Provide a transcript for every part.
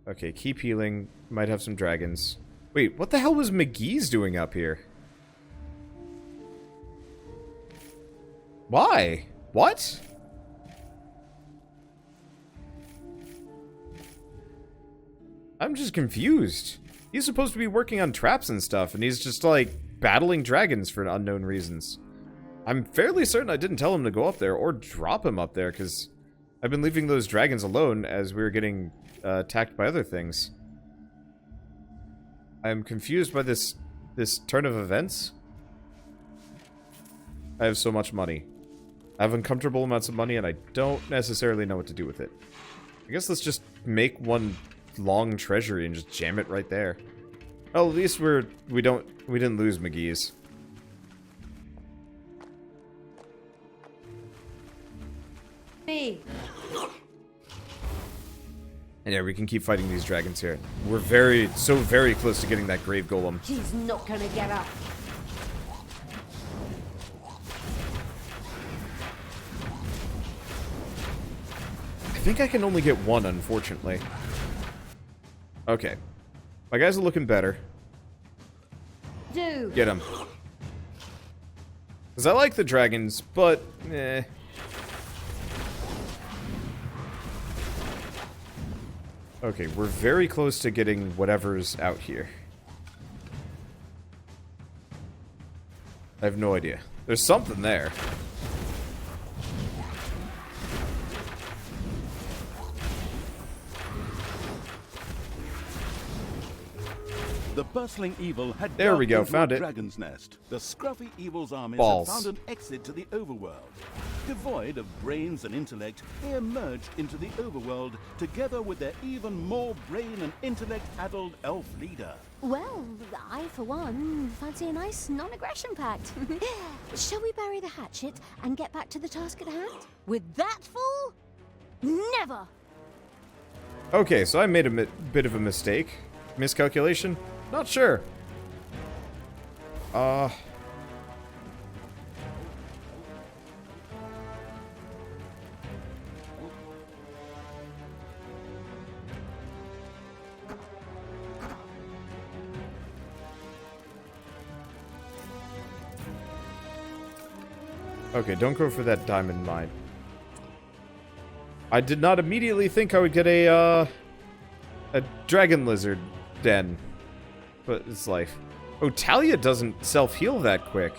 Okay, keep healing. Might have some dragons. Wait, what the hell was McGee's doing up here? Why? What? I'm just confused. He's supposed to be working on traps and stuff, and he's just, like, battling dragons for unknown reasons. I'm fairly certain I didn't tell him to go up there or drop him up there, because I've been leaving those dragons alone as we were getting attacked by other things. I'm confused by this turn of events. I have so much money. I have uncomfortable amounts of money, and I don't necessarily know what to do with it. I guess let's just make one long treasury and just jam it right there. Well, at least we didn't lose McGee's. Me. And yeah, we can keep fighting these dragons here. We're so very close to getting that grave golem. He's not gonna get up. I think I can only get one, unfortunately. Okay. My guys are looking better. Do. Get him. Because I like the dragons, but, eh. Okay, we're very close to getting whatever's out here. I have no idea. There's something there. The bustling evil had there we go, into found a it. Dragon's nest. The scruffy evil's armies Balls. had found an exit to the overworld. Devoid of brains and intellect, they emerged into the overworld together with their even more brain and intellect-addled elf leader. Well, I, for one, fancy a nice non-aggression pact. Shall we bury the hatchet and get back to the task at hand? With that fool? Never. Okay, so I made a bit of a mistake. Miscalculation? Not sure. Okay, don't go for that diamond mine. I did not immediately think I would get a dragon lizard den. But it's life. Oh, Talia doesn't self-heal that quick.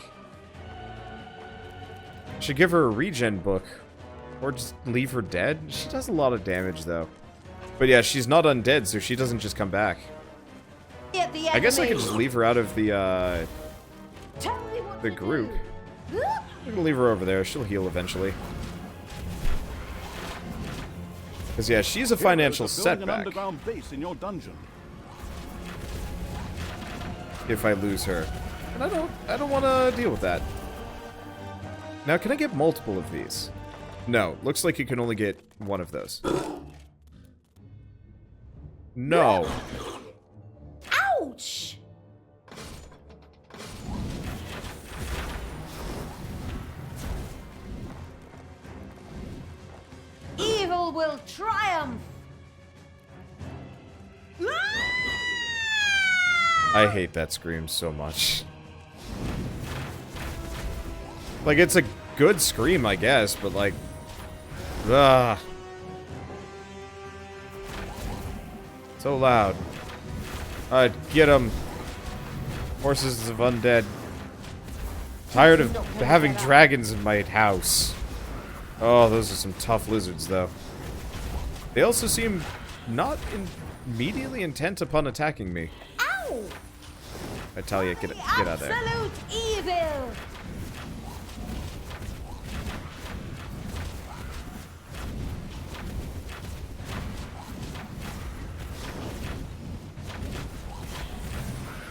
Should give her a regen book. Or just leave her dead. She does a lot of damage, though. But yeah, she's not undead, so she doesn't just come back. I guess I could just leave her out of the group. I'm gonna leave her over there. She'll heal eventually. Because yeah, she's a financial setback. An underground base in your dungeon. If I lose her. And I don't want to deal with that. Now, can I get multiple of these? No, looks like you can only get one of those. No. Ouch! Evil will triumph! I hate that scream so much. Like, it's a good scream, I guess, but like... Ugh. So loud. Get them. Horses of undead. Tired of having dragons in my house. Oh, those are some tough lizards, though. They also seem not immediately intent upon attacking me. Ow! I tell you, get out of there. Absolute evil!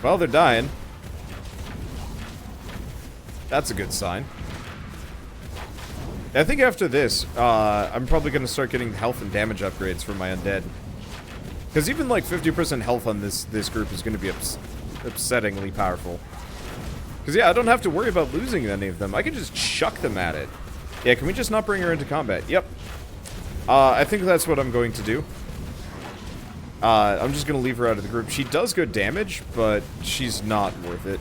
Well, they're dying. That's a good sign. I think after this, I'm probably going to start getting health and damage upgrades for my undead. Because even like 50% health on this group is going to be upsettingly powerful. Because yeah, I don't have to worry about losing any of them. I can just chuck them at it. Yeah, can we just not bring her into combat? Yep. I think that's what I'm going to do. I'm just gonna leave her out of the group. She does good damage, but she's not worth it.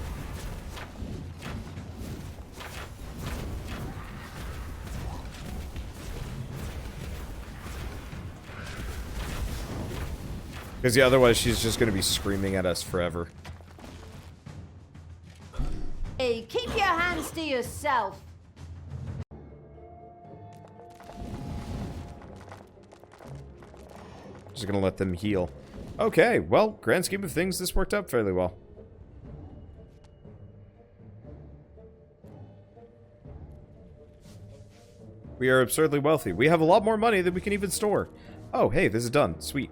Because yeah, otherwise she's just gonna be screaming at us forever. Hey, keep your hands to yourself. Just gonna let them heal. Okay, well, grand scheme of things, this worked out fairly well. We are absurdly wealthy. We have a lot more money than we can even store. Oh, hey, this is done. Sweet.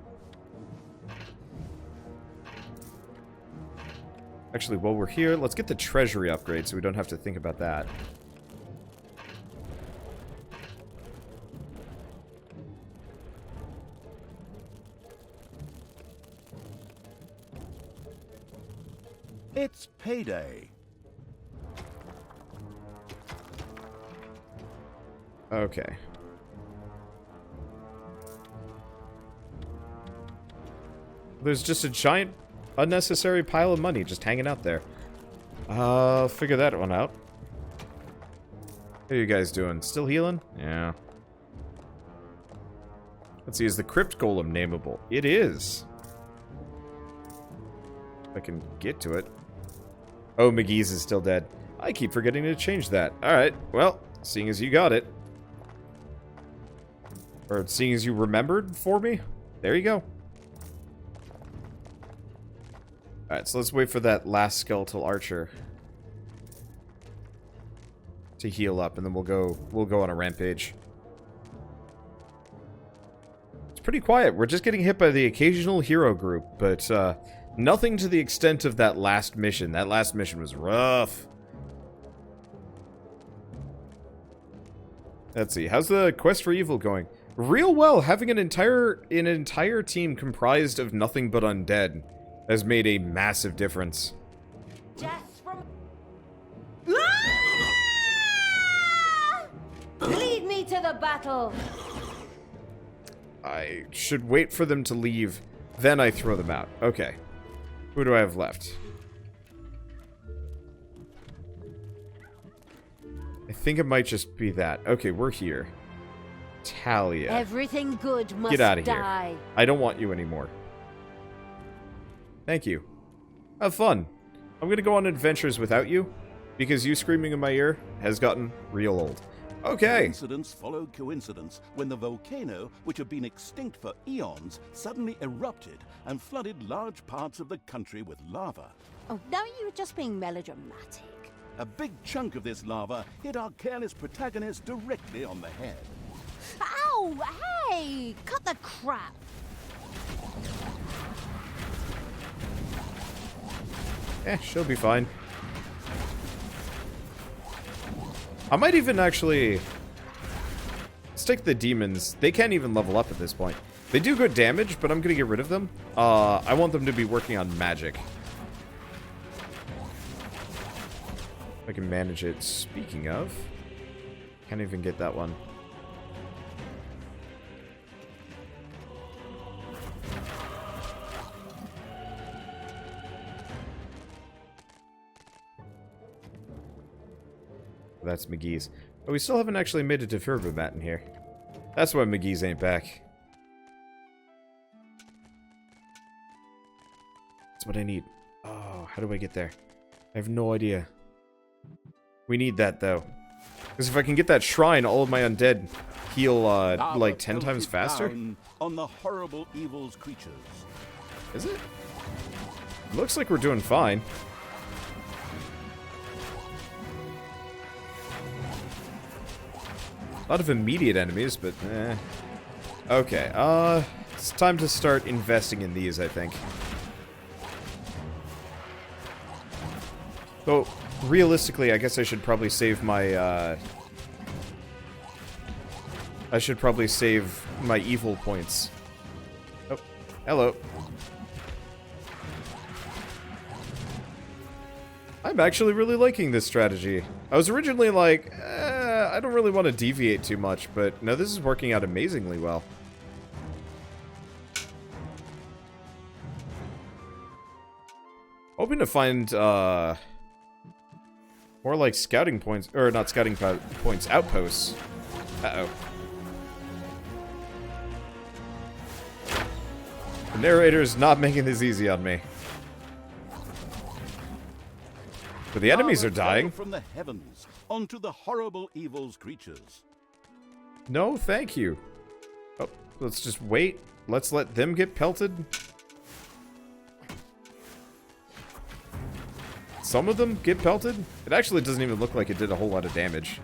Actually, while we're here, let's get the treasury upgrade so we don't have to think about that. It's payday. Okay. There's just a giant, unnecessary pile of money just hanging out there. I'll figure that one out. How are you guys doing? Still healing? Yeah. Let's see, is the Crypt Golem nameable? It is. If I can get to it. Oh, McGee's is still dead. I keep forgetting to change that. Alright, well, seeing as you got it. Or seeing as you remembered for me, there you go. Alright, so let's wait for that last skeletal archer to heal up, and then we'll go on a rampage. It's pretty quiet. We're just getting hit by the occasional hero group, but nothing to the extent of that last mission. That last mission was rough. Let's see. How's the quest for evil going? Real well. Having an entire team comprised of nothing but undead has made a massive difference. Just from... Lead me to the battle. I should wait for them to leave, then I throw them out. Okay. Who do I have left? I think it might just be that. Okay, we're here. Talia. Everything good must Get out of die. here. I don't want you anymore. Thank you. Have fun. I'm gonna go on adventures without you, because you screaming in my ear has gotten real old. Okay. Coincidence followed coincidence when the volcano, which had been extinct for eons, suddenly erupted and flooded large parts of the country with lava. Oh, now you were just being melodramatic. A big chunk of this lava hit our careless protagonist directly on the head. Ow! Hey! Cut the crap! She'll be fine. I might even actually stick the demons. They can't even level up at this point. They do good damage, but I'm gonna get rid of them. I want them to be working on magic. I can manage it. Speaking of, can't even get that one. That's McGee's. But we still haven't actually made a defibrimat in here. That's why McGee's ain't back. That's what I need. Oh, how do I get there? I have no idea. We need that, though. Because if I can get that shrine, all of my undead heal, like 10 times faster. On the horrible evil's creatures. Is it? Looks like we're doing fine. A lot of immediate enemies, but eh. Okay, it's time to start investing in these, I think. Though, realistically, I guess I should probably save my, I should probably save my evil points. Oh, hello. I'm actually really liking this strategy. I was originally like, I don't really want to deviate too much, but no, this is working out amazingly well. Hoping to find, more like scouting points, or not scouting points, outposts. Uh-oh. The narrator is not making this easy on me. But the enemies are dying. From the heavens onto the horrible evil's creatures. No, thank you. Oh, let's just wait. Let's let them get pelted. Some of them get pelted. It actually doesn't even look like it did a whole lot of damage.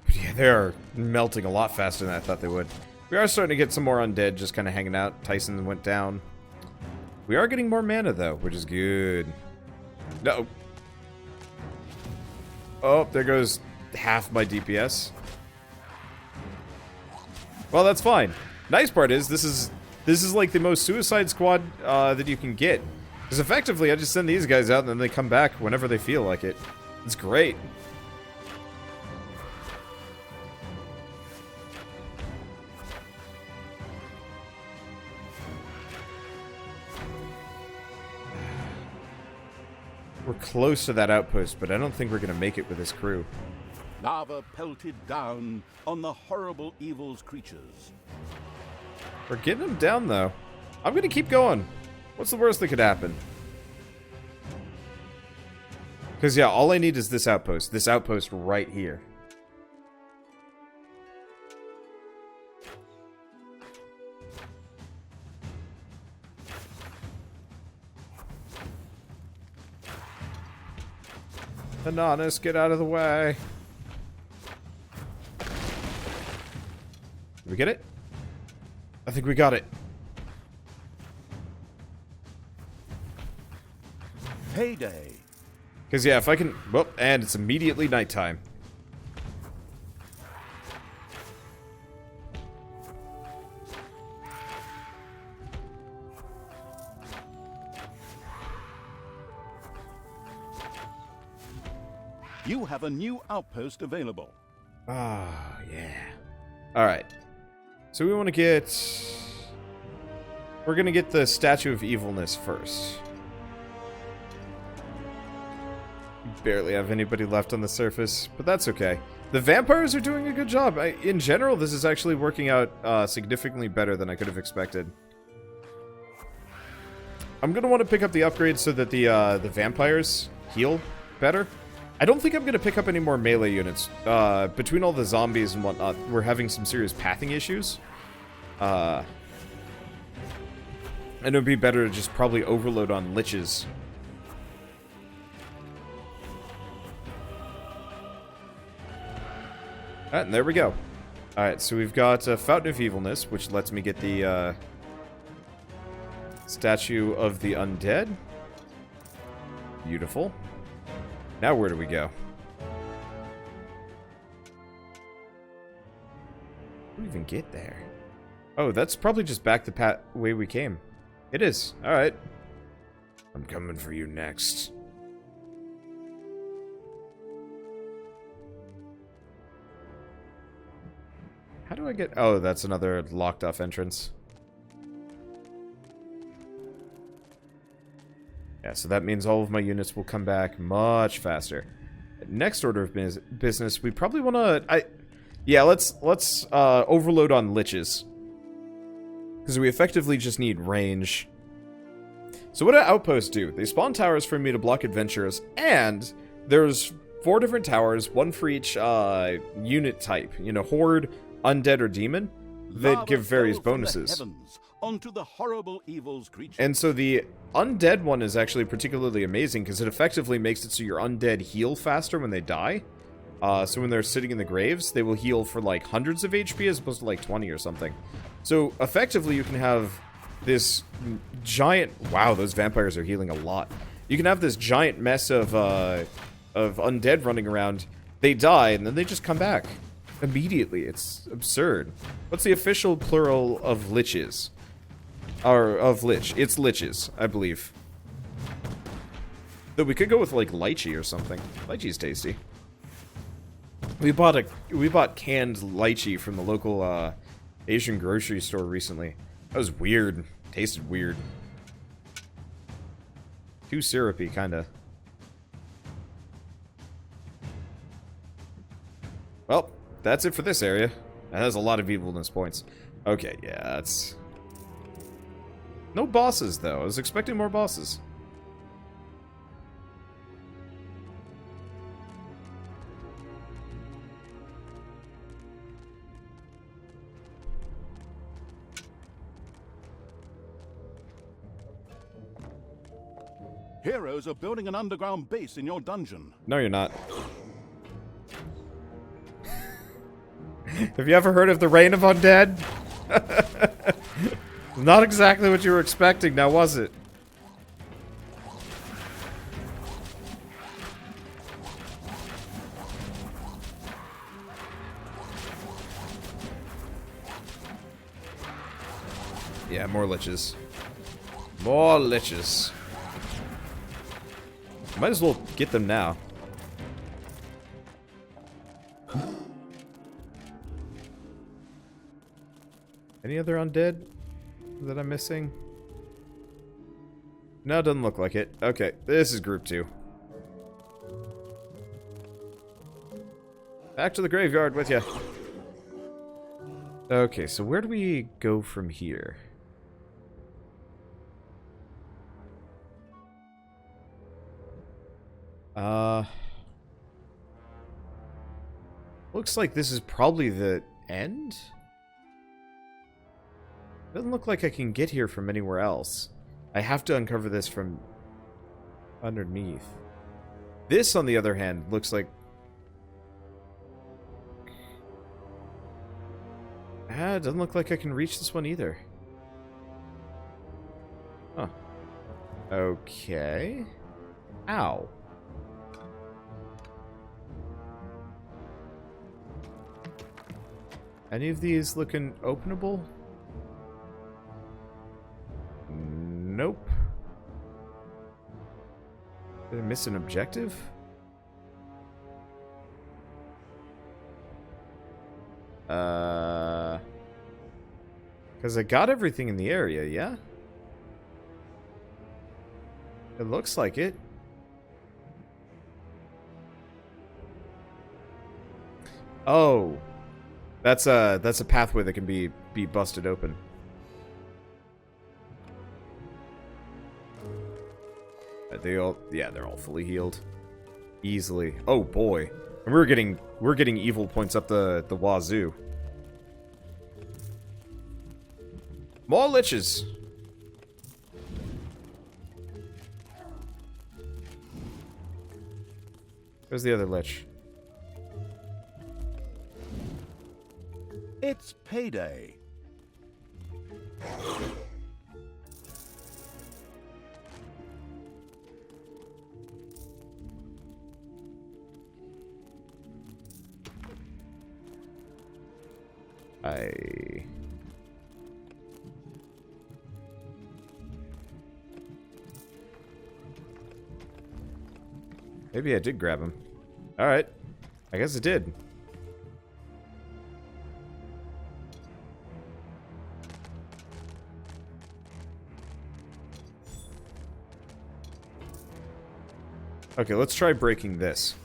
But yeah, they're melting a lot faster than I thought they would. We are starting to get some more undead just kind of hanging out. Tyson went down. We are getting more mana, though, which is good. No. Oh, there goes half my DPS. Well, that's fine. Nice part is, this is like the most Suicide Squad that you can get. Because effectively, I just send these guys out and then they come back whenever they feel like it. It's great. We're close to that outpost, but I don't think we're going to make it with this crew. Lava pelted down on the horrible evil's creatures. We're getting them down, though. I'm going to keep going. What's the worst that could happen? Because, yeah, all I need is this outpost. This outpost right here. Tanos, get out of the way. Did we get it? I think we got it. Payday. Because, yeah, if I can... Well, and it's immediately nighttime. You have a new outpost available. Ah, yeah. Alright. So we want to get... We're going to get the Statue of Evilness first. We barely have anybody left on the surface, but that's okay. The vampires are doing a good job. In general, this is actually working out significantly better than I could have expected. I'm going to want to pick up the upgrades so that the vampires heal better. I don't think I'm going to pick up any more melee units. Between all the zombies and whatnot, we're having some serious pathing issues. And it would be better to just probably overload on liches. Alright, and there we go. Alright, so we've got Fountain of Evilness, which lets me get the Statue of the Undead. Beautiful. Now where do we go? How do we even get there? Oh, that's probably just back the way we came. It is. Alright. I'm coming for you next. How do I get... Oh, that's another locked off entrance. Yeah, so that means all of my units will come back much faster. Next order of business, we probably want to... Yeah, let's overload on liches. Because we effectively just need range. So what do outposts do? They spawn towers for me to block adventurers, and there's 4 different towers, one for each unit type. You know, horde, undead, or demon. That give various bonuses. Onto the horrible evil's creatures. And so the undead one is actually particularly amazing because it effectively makes it so your undead heal faster when they die. So when they're sitting in the graves, they will heal for like hundreds of HP as opposed to like 20 or something. So effectively you can have this giant... Wow, those vampires are healing a lot. You can have this giant mess of undead running around. They die and then they just come back immediately. It's absurd. What's the official plural of liches? Or of lich. It's liches, I believe. Though we could go with like lychee or something. Lychee's tasty. We bought canned lychee from the local Asian grocery store recently. That was weird. Tasted weird. Too syrupy, kinda. Well, that's it for this area. That has a lot of evilness points. Okay, yeah, that's... No bosses, though. I was expecting more bosses. Heroes are building an underground base in your dungeon. No, you're not. Have you ever heard of the Reign of Undead? Not exactly what you were expecting, now was it? Yeah, more liches. More liches. Might as well get them now. Any other undead that I'm missing? No, it doesn't look like it. Okay, this is group 2. Back to the graveyard with ya. Okay, so where do we go from here? Looks like this is probably the end? Doesn't look like I can get here from anywhere else. I have to uncover this from underneath. This, on the other hand, looks like... it doesn't look like I can reach this one either. Huh. Okay. Ow. Any of these looking openable? Nope. Did I miss an objective? Because I got everything in the area, yeah? It looks like it. Oh. That's a pathway that can be busted open. They're all fully healed. Easily. Oh boy. And we're getting evil points up the wazoo. More liches. Where's the other lich? It's payday. Maybe I did grab him. Alright. I guess it did. Okay, let's try breaking this.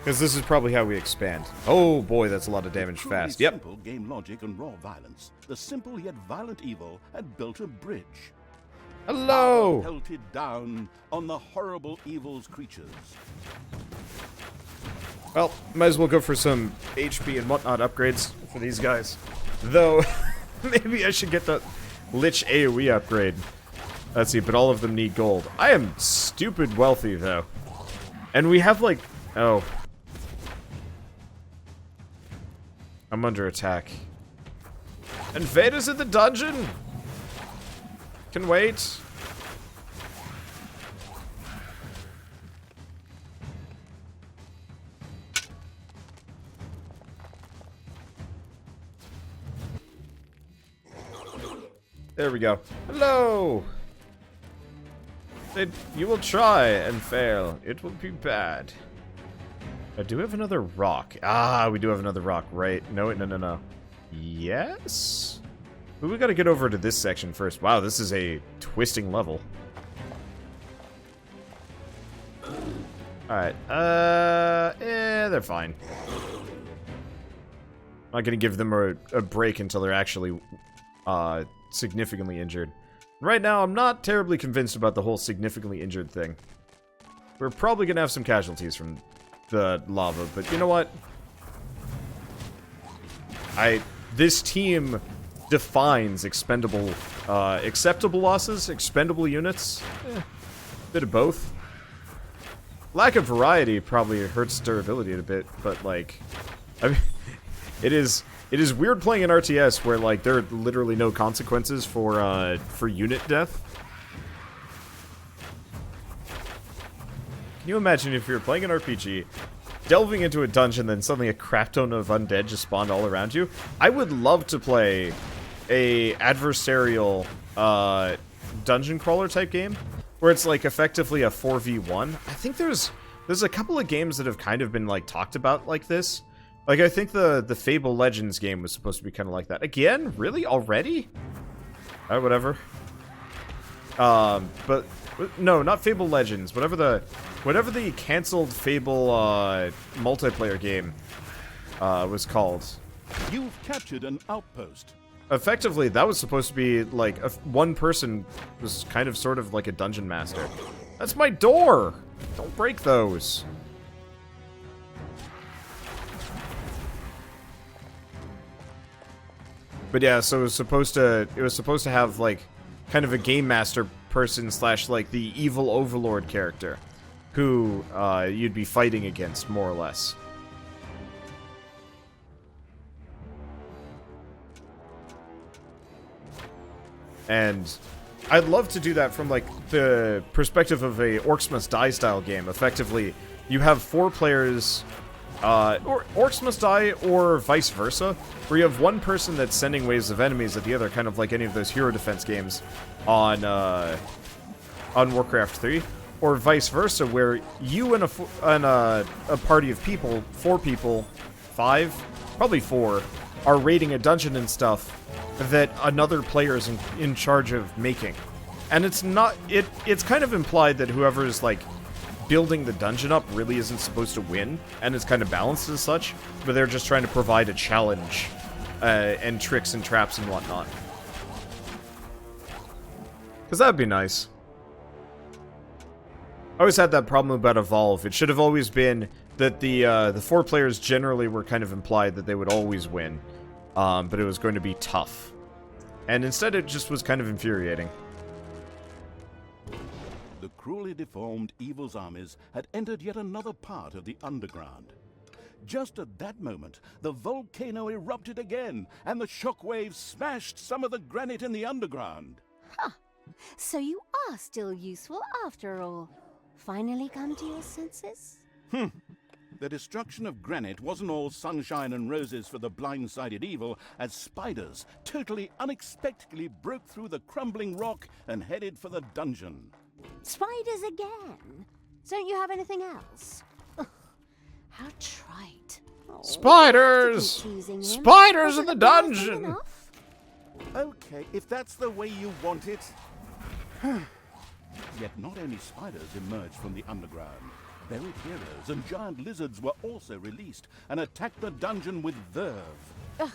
Because this is probably how we expand. Oh boy, that's a lot of damage fast. Yep. Simple game logic and raw violence. The simple yet violent evil had built a bridge. Hello! Power pelted down on the horrible evil's creatures. Well, might as well go for some HP and whatnot upgrades for these guys. Though, maybe I should get the Lich AoE upgrade. Let's see, but all of them need gold. I am stupid wealthy, though. And we have, like... Oh. I'm under attack. Invaders in the dungeon! Can wait. There we go. Hello! You will try and fail. It will be bad. Do we have another rock? Ah, we do have another rock, right? No, no, no, no. Yes? But we gotta get over to this section first. Wow, this is a twisting level. Alright, they're fine. I'm not gonna give them a break until they're actually, significantly injured. Right now, I'm not terribly convinced about the whole significantly injured thing. We're probably gonna have some casualties from the lava, but you know what? This team defines expendable, acceptable losses, expendable units. Bit of both. Lack of variety probably hurts durability a bit, but like, I mean, it is weird playing an RTS where like there are literally no consequences for unit death. Can you imagine if you're playing an RPG, delving into a dungeon, then suddenly a crap ton of undead just spawned all around you? I would love to play a adversarial dungeon crawler type game where it's like effectively a 4v1. I think there's a couple of games that have kind of been like talked about like this. Like I think the Fable Legends game was supposed to be kind of like that. Again, really already? Alright, whatever. But no, not Fable Legends. Whatever the canceled Fable multiplayer game was called. You've captured an outpost. Effectively, that was supposed to be like one person was kind of sort of like a dungeon master. That's my door. Don't break those. But yeah, so it was supposed to have like kind of a game master person slash like the evil overlord character who you'd be fighting against more or less. And I'd love to do that from like the perspective of a Orcs Must Die style game. Effectively, you have 4 players, or Orcs Must Die, or vice versa, where you have one person that's sending waves of enemies at the other, kind of like any of those hero defense games on Warcraft 3, or vice versa, where you and a party of people, 4 people, 5, probably 4, are raiding a dungeon and stuff that another player is in charge of making. And it's not, it's kind of implied that whoever's like building the dungeon up really isn't supposed to win, and it's kind of balanced as such, but they're just trying to provide a challenge, and tricks and traps and whatnot. Because that'd be nice. I always had that problem about Evolve. It should have always been that the 4 players generally were kind of implied that they would always win. But it was going to be tough. And instead it just was kind of infuriating. The cruelly deformed evil's armies had entered yet another part of the underground. Just at that moment, the volcano erupted again, and the shockwaves smashed some of the granite in the underground. Huh. So you are still useful after all. Finally come to your senses? The destruction of granite wasn't all sunshine and roses for the blindsided evil, as spiders totally unexpectedly broke through the crumbling rock and headed for the dungeon. Spiders again? Don't you have anything else? Ugh, how trite. Oh, Spiders! Spiders in the dungeon! Okay, if that's the way you want it. Yet not only spiders emerged from the underground. Buried heroes and giant lizards were also released and attacked the dungeon with verve. Ugh,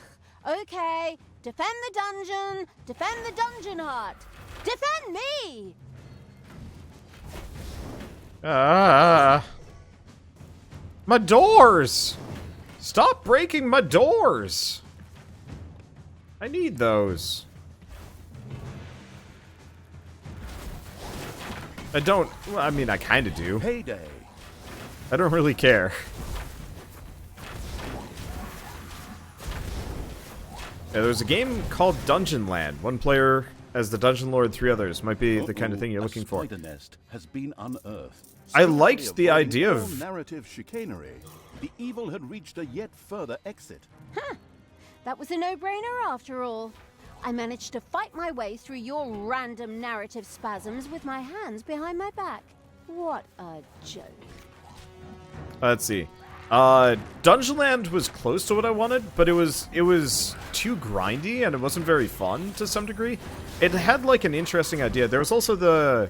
okay, defend the dungeon! Defend the dungeon heart! Defend me! My doors! Stop breaking my doors! I need those. I don't, well, I mean, I kind of do. Payday. I don't really care. Yeah, there's a game called Dungeon Land. 1 player as the Dungeon Lord, 3 others. Might be the kind of thing you're looking for. A nest has been unearthed. I liked the idea of narrative chicanery. The evil had reached a yet further exit. Huh. That was a no-brainer after all. I managed to fight my way through your random narrative spasms with my hands behind my back. What a joke. Let's see. Dungeonland was close to what I wanted, but it was too grindy and it wasn't very fun to some degree. It had like an interesting idea. There was also the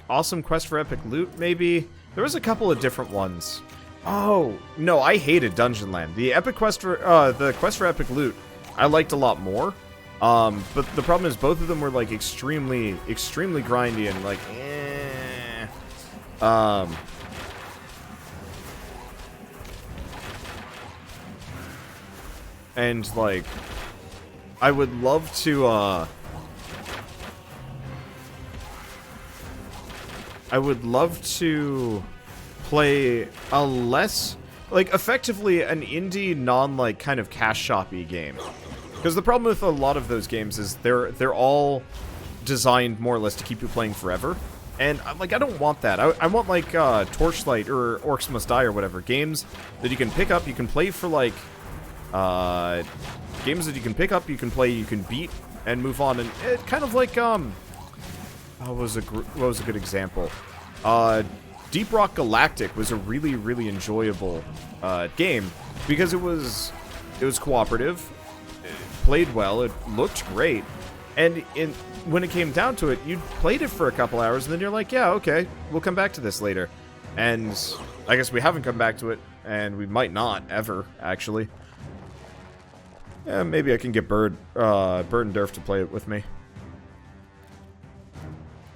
awesome quest for epic loot, maybe. There was a couple of different ones. Oh no, I hated Dungeonland. The quest for epic loot, I liked a lot more. But the problem is both of them were like extremely grindy and like, and like, I would love to play a less, like, effectively an indie, like, kind of cash shoppy game. Because the problem with a lot of those games is they're all designed more or less to keep you playing forever. And, like, I don't want that. I want, like, Torchlight or Orcs Must Die or whatever. Games that you can pick up, you can play for, like, games that you can pick up, you can play, you can beat, and move on. And it kind of like, what was a good example? Deep Rock Galactic was a really enjoyable game because it was cooperative, it played well, it looked great, and when it came down to it, you played it for a couple hours and then you're like, yeah, okay, we'll come back to this later. And I guess we haven't come back to it, and we might not ever actually. Yeah, maybe I can get Bird and Durf to play it with me.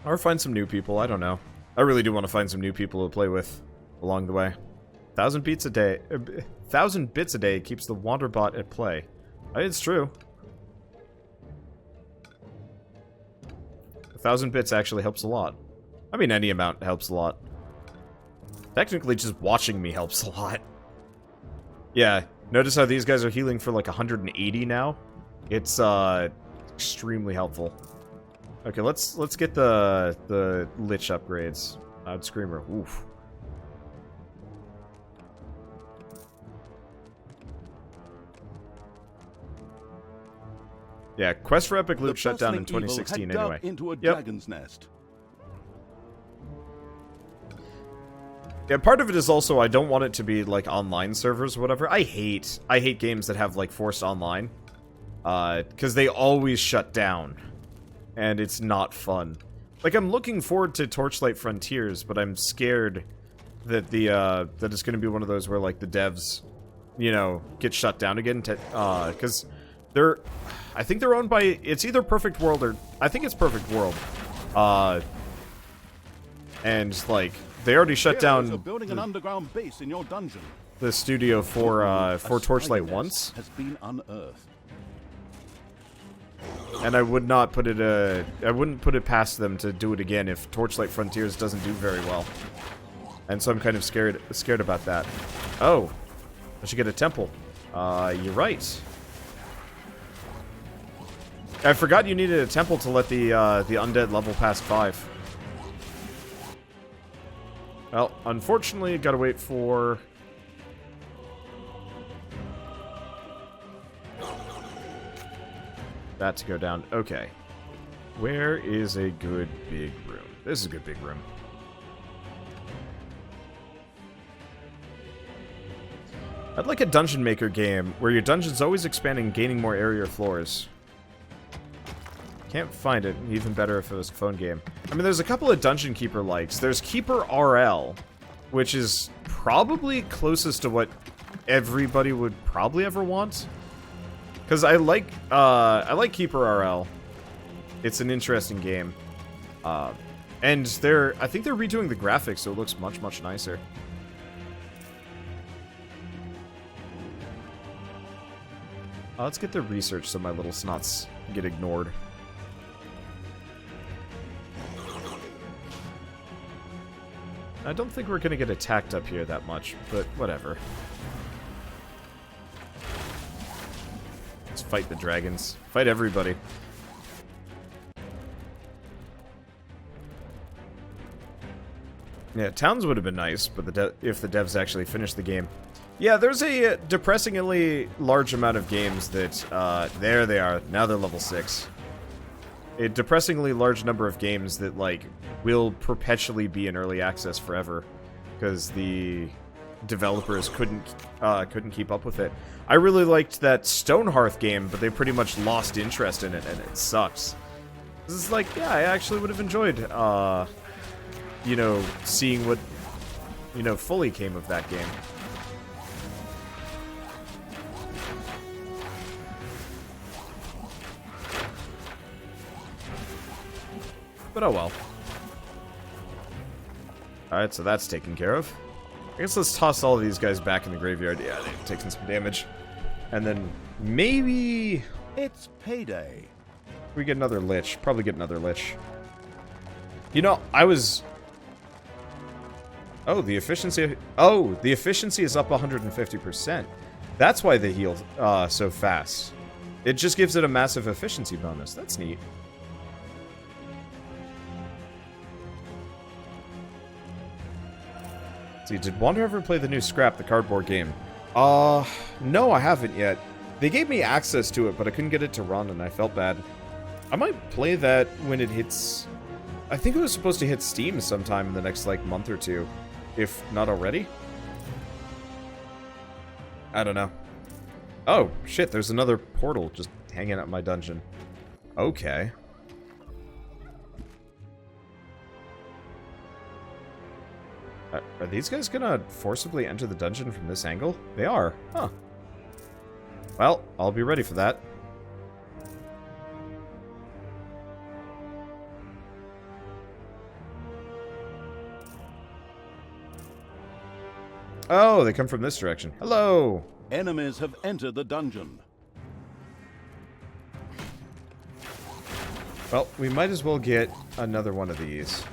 Or find some new people, I don't know. I really do want to find some new people to play with along the way. 1,000 bits a day. 1,000 bits a day keeps the Wanderbot at play. It's true. 1,000 bits actually helps a lot. I mean, any amount helps a lot. Technically, just watching me helps a lot. Yeah, notice how these guys are healing for like 180 now? It's extremely helpful. Okay, let's get the Lich upgrades. Loud Screamer. Oof. Yeah, Quest for Epic Loot shut down in 2016 anyway. Into a dragon's nest. Yeah, part of it is also I don't want it to be like online servers or whatever. I hate games that have like forced online. Because they always shut down. And it's not fun. Like, I'm looking forward to Torchlight Frontiers, but I'm scared that that it's gonna be one of those where, like, the devs, you know, get shut down again, because I think they're owned by, it's either Perfect World or, I think it's Perfect World. And, like, they already shut down building an underground base in your dungeon. The studio for Torchlight once. Has been unearthed. And I would not put it, I wouldn't put it past them to do it again if Torchlight Frontiers doesn't do very well. And so I'm kind of scared about that. Oh, I should get a temple. You're right. I forgot you needed a temple to let the undead level past 5. Well, unfortunately, gotta wait for... that to go down. Okay. Where is a good big room? This is a good big room. I'd like a Dungeon Maker game where your dungeon's always expanding, gaining more area or floors. Can't find it. Even better if it was a phone game. I mean, there's a couple of Dungeon Keeper likes. There's Keeper RL, which is probably closest to what everybody would probably ever want. Because I like Keeper RL. It's an interesting game. And I think they're redoing the graphics, so it looks much, much nicer. Let's get the research so my little snots get ignored. I don't think we're gonna get attacked up here that much, but whatever. Let's fight the dragons. Fight everybody. Yeah, towns would have been nice, but if the devs actually finished the game. Yeah, there's a depressingly large amount of games that, there they are, now they're level 6. A depressingly large number of games that, like, will perpetually be in early access forever. Because the developers couldn't keep up with it. I really liked that Stonehearth game, but they pretty much lost interest in it, and it sucks. This is like, yeah, I actually would have enjoyed, you know, seeing what, you know, fully came of that game. But oh well. Alright, so that's taken care of. I guess let's toss all of these guys back in the graveyard. Yeah, they've taken some damage. And then maybe... It's payday. we get another Lich. Probably get another Lich. You know, I was... Oh, the efficiency... Oh, the efficiency is up 150%. That's why they healed so fast. It just gives it a massive efficiency bonus. That's neat. See, did Wander ever play the new Scrap, the cardboard game? No, I haven't yet. They gave me access to it, but I couldn't get it to run, and I felt bad. I might play that when it hits... I think it was supposed to hit Steam sometime in the next, like, month or two. If not already? I don't know. Oh, shit, there's another portal just hanging out in my dungeon. Okay. Are these guys gonna forcibly enter the dungeon from this angle? They are. Huh. Well, I'll be ready for that. Oh, they come from this direction. Hello! Enemies have entered the dungeon. Well, we might as well get another one of these.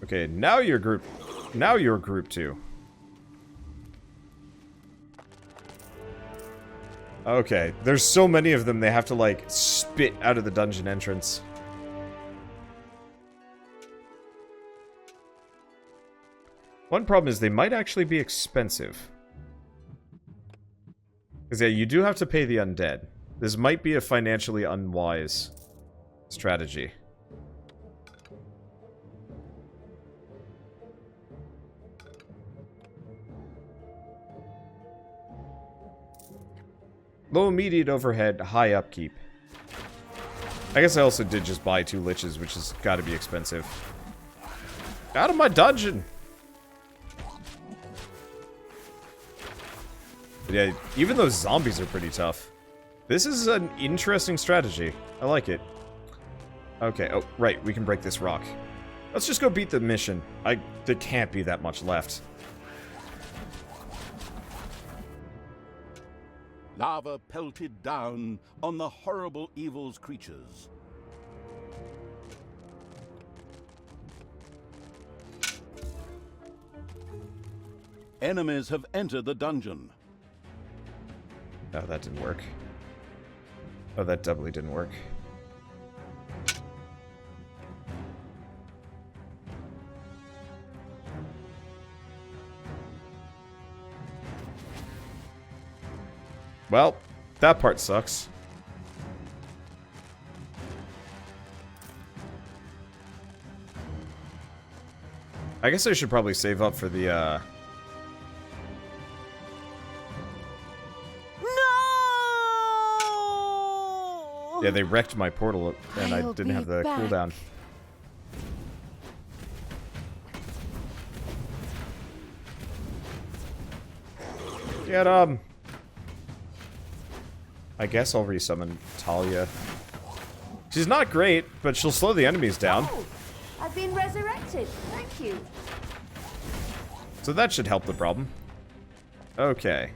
Okay, now you're group 2. Okay, there's so many of them they have to like spit out of the dungeon entrance. One problem is they might actually be expensive. Because yeah, you do have to pay the undead. This might be a financially unwise strategy. Low immediate overhead, high upkeep. I guess I also did just buy 2 liches, which has got to be expensive. Out of my dungeon! But yeah, even those zombies are pretty tough. This is an interesting strategy. I like it. Okay, oh, right, we can break this rock. Let's just go beat the mission. There can't be that much left. Lava pelted down on the horrible evil's creatures. Enemies have entered the dungeon. No, that didn't work. Oh, that doubly didn't work. Well, that part sucks. I guess I should probably save up for the, No! Yeah, they wrecked my portal, and I didn't have the cooldown. Get 'em! I guess I'll resummon Talia. She's not great, but she'll slow the enemies down. Oh, I've been resurrected. Thank you. So that should help the problem. Okay.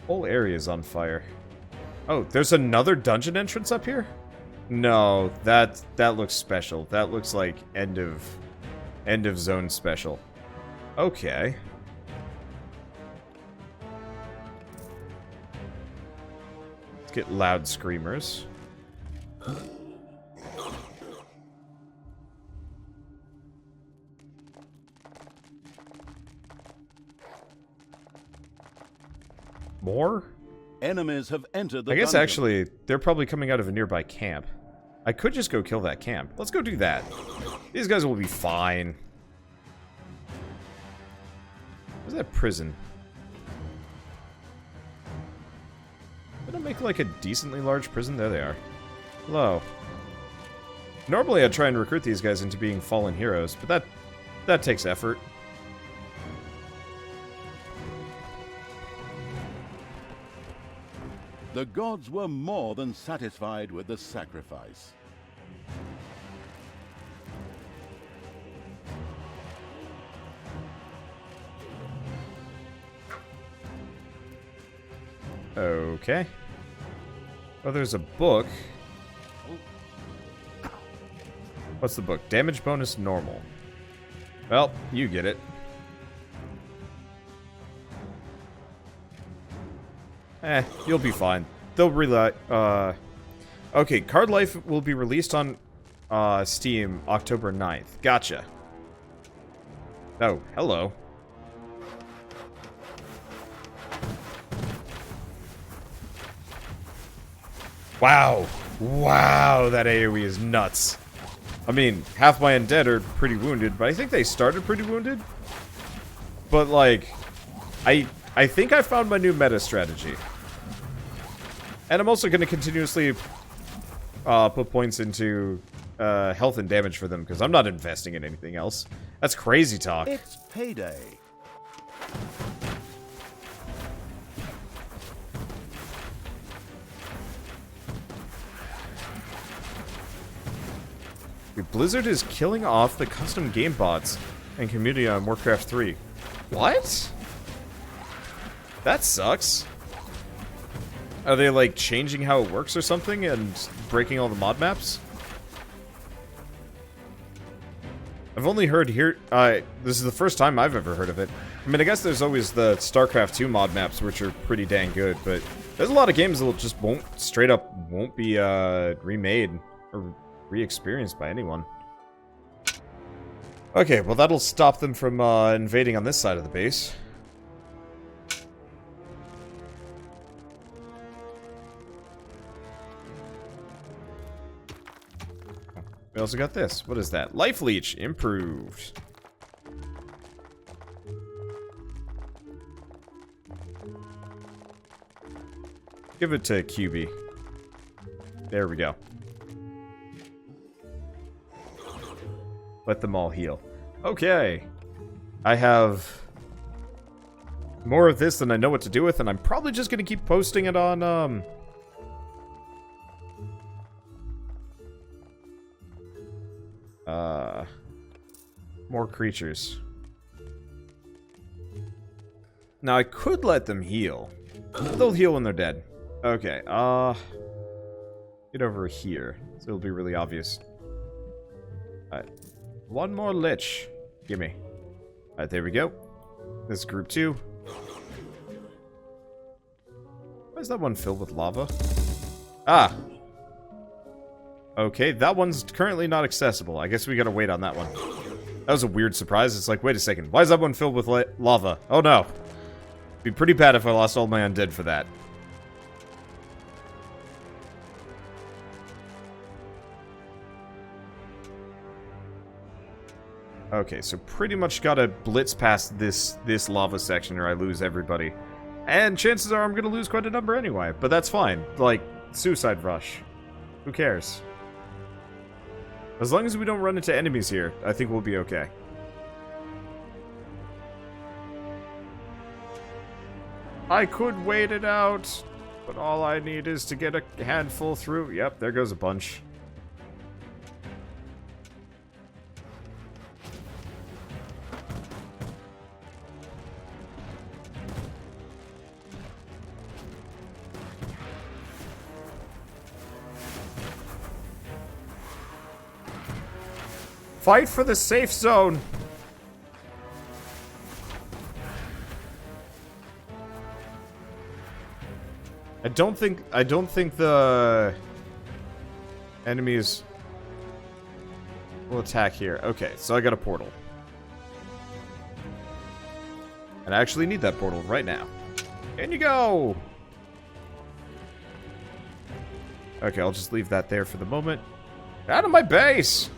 Whole area's on fire. Oh, there's another dungeon entrance up here? No, that looks special. That looks like end of zone special. Okay. Let's get loud screamers. more? Enemies have entered the I guess dungeon. actually, they're probably coming out of a nearby camp. I could just go kill that camp. Let's go do that. These guys will be fine. Where's that prison? Did I make like a decently large prison? There they are. Hello. Normally I'd try and recruit these guys into being fallen heroes, but that takes effort. The gods were more than satisfied with the sacrifice. Okay. Oh, there's a book. What's the book? Damage bonus normal. Well, you get it. You'll be fine. They'll rely. Okay, Card Life will be released on Steam October 9th. Gotcha. Oh, hello. Wow. Wow, that AoE is nuts. I mean, half my undead are pretty wounded, but I think they started pretty wounded. But, like, I think I found my new meta strategy. And I'm also going to continuously put points into health and damage for them, because I'm not investing in anything else. That's crazy talk. It's payday. Blizzard is killing off the custom game bots and community on Warcraft 3. What? That sucks. Are they, like, changing how it works or something and breaking all the mod maps? I've only heard here... this is the first time I've ever heard of it. I mean, I guess there's always the StarCraft 2 mod maps, which are pretty dang good, but there's a lot of games that just straight up won't be, remade or re-experienced by anyone. Okay, well that'll stop them from invading on this side of the base. We also got this. What is that? Life Leech. Improved. Give it to QB. There we go. Let them all heal. Okay. I have more of this than I know what to do with, and I'm probably just going to keep posting it on, more creatures. Now, I could let them heal. They'll heal when they're dead. Okay, get over here. So it'll be really obvious. Alright. One more lich. Gimme. Alright, there we go. This is group 2. Why is that one filled with lava? Ah! Okay, that one's currently not accessible. I guess we gotta wait on that one. That was a weird surprise. It's like, wait a second. Why is that one filled with lava? Oh no. It'd be pretty bad if I lost all my undead for that. Okay, so pretty much gotta blitz past this lava section or I lose everybody. And chances are I'm gonna lose quite a number anyway, but that's fine. Like, suicide rush. Who cares? As long as we don't run into enemies here, I think we'll be okay. I could wait it out, but all I need is to get a handful through. Yep, there goes a bunch. Fight for the safe zone. I don't think the enemies will attack here. Okay, so I got a portal. And I actually need that portal right now. In you go! Okay, I'll just leave that there for the moment. Out of my base!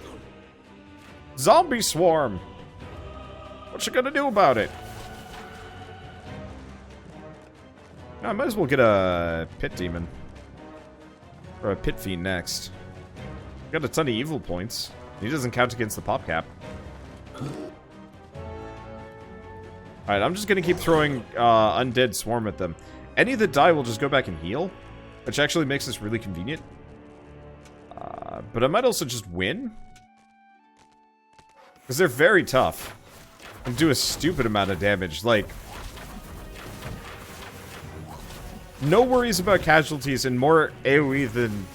Zombie swarm! What you gonna do about it? I might as well get a pit demon. Or a pit fiend next. Got a ton of evil points. He doesn't count against the pop cap. Alright, I'm just gonna keep throwing undead swarm at them. Any that die will just go back and heal, which actually makes this really convenient. But I might also just win. Because they're very tough. And do a stupid amount of damage. Like, no worries about casualties and more AoE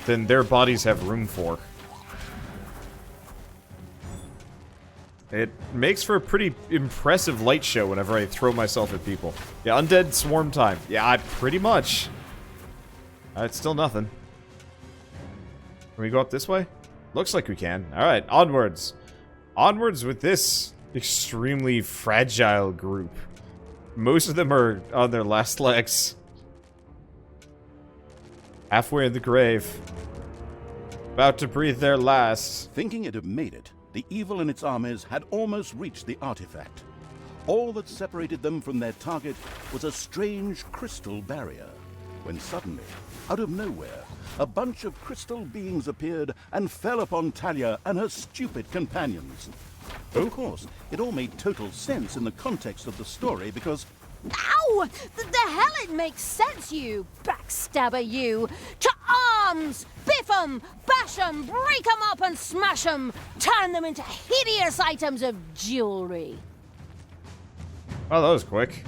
than their bodies have room for. It makes for a pretty impressive light show whenever I throw myself at people. Yeah, undead swarm time. Yeah, pretty much. It's still nothing. Can we go up this way? Looks like we can. Alright, onwards. Onwards with this extremely fragile group. Most of them are on their last legs. Halfway in the grave. About to breathe their last. Thinking it had made it, the evil in its armies had almost reached the artifact. All that separated them from their target was a strange crystal barrier. When suddenly, out of nowhere, a bunch of crystal beings appeared and fell upon Talia and her stupid companions. Of course, it all made total sense in the context of the story because... Ow! The hell it makes sense, you backstabber, you! To arms! Biff 'em! Bash 'em! Break 'em up and smash 'em! Turn them into hideous items of jewelry! Oh, that was quick.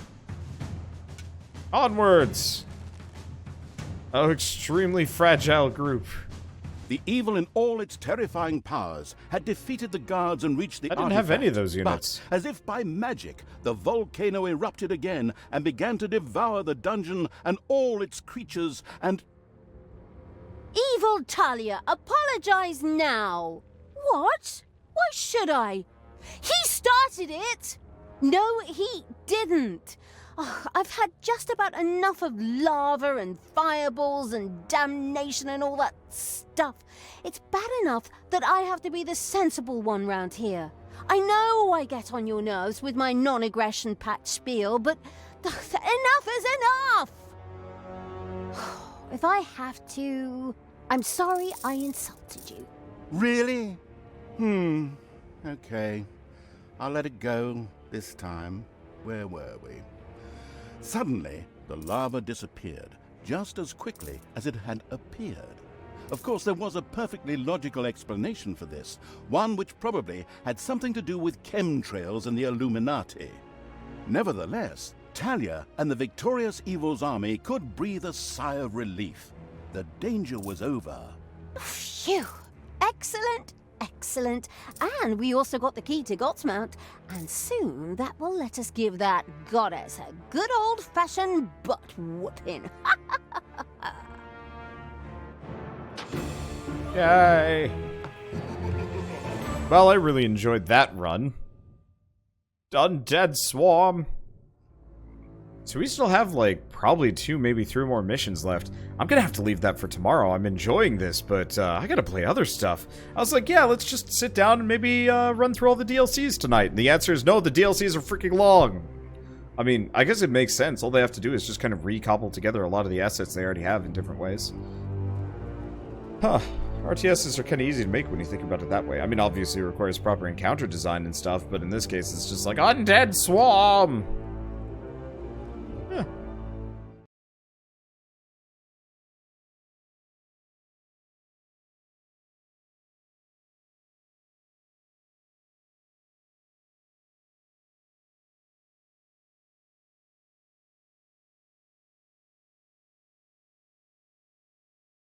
Onwards! Oh, extremely fragile group. The evil in all its terrifying powers had defeated the guards and reached the I didn't artifact. have any of those units. But, as if by magic, the volcano erupted again and began to devour the dungeon and all its creatures and... Evil Talia, apologize now! What? Why should I? He started it! No, he didn't. Oh, I've had just about enough of lava and fireballs and damnation and all that stuff. It's bad enough that I have to be the sensible one round here. I know I get on your nerves with my non-aggression pact spiel, but enough is enough! If I have to... I'm sorry I insulted you. Really? Okay. I'll let it go this time. Where were we? Suddenly, the lava disappeared, just as quickly as it had appeared. Of course, there was a perfectly logical explanation for this, one which probably had something to do with chemtrails and the Illuminati. Nevertheless, Talia and the victorious evil's army could breathe a sigh of relief. The danger was over. Phew! Excellent, excellent. And we also got the key to Godsmount, and soon that will let us give that goddess a good old-fashioned butt whooping. Yay! Well, I really enjoyed that run. Undead Swarm. So we still have, like, probably 2, maybe 3 more missions left. I'm gonna have to leave that for tomorrow. I'm enjoying this, but I gotta play other stuff. I was like, yeah, let's just sit down and maybe run through all the DLCs tonight. And the answer is no, the DLCs are freaking long. I mean, I guess it makes sense. All they have to do is just kind of recobble together a lot of the assets they already have in different ways. Huh. RTSs are kind of easy to make when you think about it that way. I mean, obviously it requires proper encounter design and stuff, but in this case it's just like, Undead Swarm!